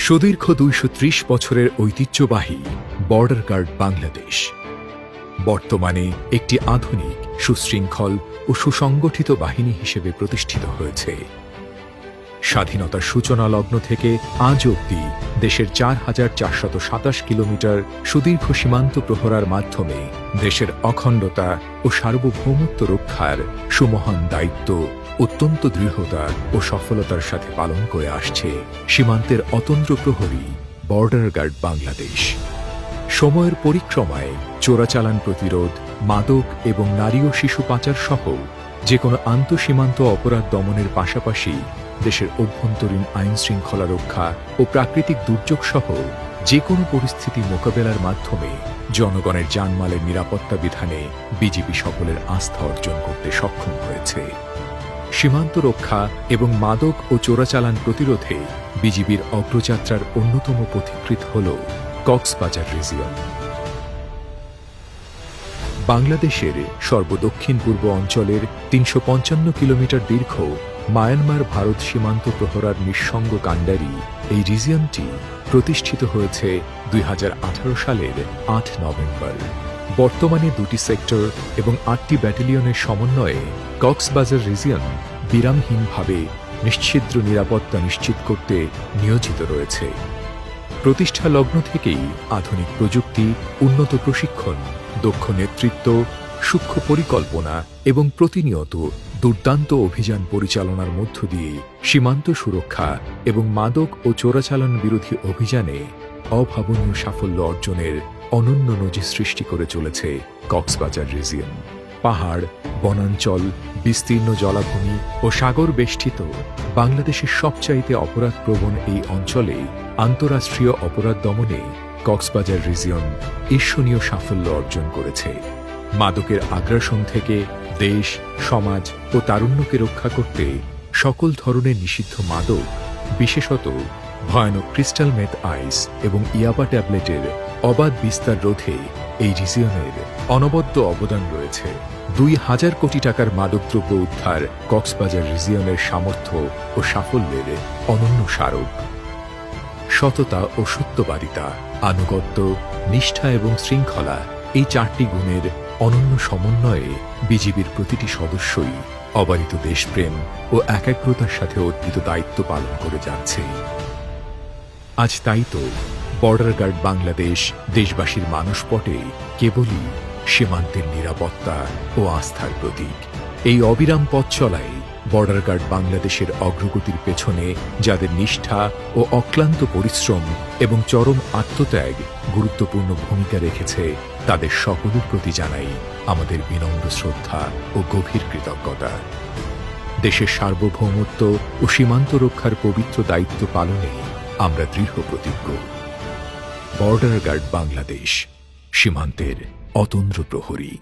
সুদীর্ঘ ২৩০ বছরের ঐতিহ্যবাহী বর্ডার গার্ড বাংলাদেশ বর্তমানে একটি আধুনিক, সুশৃঙ্খল ও সুসংগঠিত বাহিনী হিসেবে প্রতিষ্ঠিত হয়েছে। স্বাধীনতার সূচনা লগ্ন থেকে আজ অবধি দেশের ৪,৪২৭ কিলোমিটার সুদীর্ঘ সীমান্ত প্রহরার মাধ্যমে দেশের অখণ্ডতা ও সার্বভৌমত্ব রক্ষার সুমহান দায়িত্ব অত্যন্ত দৃঢ়তা ও সফলতার সাথে পালন করে আসছে সীমান্তের অতন্দ্র প্রহরী বর্ডার গার্ড বাংলাদেশ। সময়ের পরিক্রমায় চোরাচালান প্রতিরোধ, মাদক এবং নারী ও শিশু পাচার সহ যে কোনো আন্তঃসীমান্ত অপরাধ দমনের পাশাপাশি দেশের অভ্যন্তরীণ আইন শৃঙ্খলা রক্ষা ও প্রাকৃতিক দুর্যোগ সহ যে কোনো পরিস্থিতি মোকাবেলার মাধ্যমে জনগণের জানমালের নিরাপত্তা বিধানে বিজিবি সকলের আস্থা অর্জন করতে সক্ষম হয়েছে। সীমান্ত রক্ষা এবং মাদক ও চোরাচালান প্রতিরোধে বিজিবির অগ্রযাত্রার অন্যতম পথিকৃৎ হল কক্সবাজার রিজিয়ন। বাংলাদেশের সর্বদক্ষিণ পূর্ব অঞ্চলের ৩৫৫ কিলোমিটার দীর্ঘ মায়ানমার ভারত সীমান্ত প্রহরার নিঃসঙ্গ কাণ্ডারি এই রিজিয়নটি প্রতিষ্ঠিত হয়েছে ২০১৮ সালের ৮ নভেম্বর। বর্তমানে ২টি সেক্টর এবং ৮টি ব্যাটালিয়নের সমন্বয়ে কক্সবাজার রিজিয়ন বিরামহীনভাবে নিশ্ছিদ্র নিরাপত্তা নিশ্চিত করতে নিয়োজিত রয়েছে। প্রতিষ্ঠা লগ্ন থেকেই আধুনিক প্রযুক্তি, উন্নত প্রশিক্ষণ, দক্ষ নেতৃত্ব, সূক্ষ্ম পরিকল্পনা এবং প্রতিনিয়ত দুর্দান্ত অভিযান পরিচালনার মধ্য দিয়ে সীমান্ত সুরক্ষা এবং মাদক ও চোরাচালান বিরোধী অভিযানে অভাবনীয় সাফল্য অর্জনের অনন্য নজির সৃষ্টি করে চলেছে কক্সবাজার রিজিয়ন। পাহাড়, বনাঞ্চল, বিস্তীর্ণ জলাভূমি ও সাগর বেষ্টিত বাংলাদেশের সবচাইতে অপরাধপ্রবণ এই অঞ্চলে আন্তঃরাষ্ট্রীয় অপরাধ দমনে কক্সবাজার রিজিয়ন ঈর্ষণীয় সাফল্য অর্জন করেছে। মাদকের আগ্রাসন থেকে দেশ, সমাজ ও তারুণ্যকে রক্ষা করতে সকল ধরনের নিষিদ্ধ মাদক, বিশেষত ভয়ানক ক্রিস্টাল মেথ আইস এবং ইয়াবা ট্যাবলেটের অবাধ বিস্তার রোধে এই রিজিয়নের অনবদ্য অবদান রয়েছে। ২,০০০ কোটি টাকার মাদকদ্রব্য উদ্ধার কক্সবাজার রিজিয়নের সামর্থ্য ও সাফল্যের অনন্য স্মারক। সততা ও সত্যবাদিতা, আনুগত্য, নিষ্ঠা এবং শৃঙ্খলা এই ৪টি গুণের অনন্য সমন্বয়ে বিজিবির প্রতিটি সদস্যই অবারিত দেশপ্রেম ও একাগ্রতার সাথে অর্পিত দায়িত্ব পালন করে যাচ্ছে। আজ তাই তো বর্ডার গার্ড বাংলাদেশ দেশবাসীর মানসপটে কেবলই সীমান্তের নিরাপত্তা ও আস্থার প্রতীক। এই অবিরাম পথ চলায় বর্ডার গার্ড বাংলাদেশের অগ্রগতির পেছনে যাদের নিষ্ঠা ও অক্লান্ত পরিশ্রম এবং চরম আত্মত্যাগ গুরুত্বপূর্ণ ভূমিকা রেখেছে, তাদের সকলের প্রতি জানাই আমাদের বিনম্র শ্রদ্ধা ও গভীর কৃতজ্ঞতা। দেশের সার্বভৌমত্ব ও সীমান্ত রক্ষার পবিত্র দায়িত্ব পালনে আমরা দৃঢ় প্রতিজ্ঞ। বর্ডার গার্ড বাংলাদেশ, সীমান্তের অতন্দ্র প্রহরী।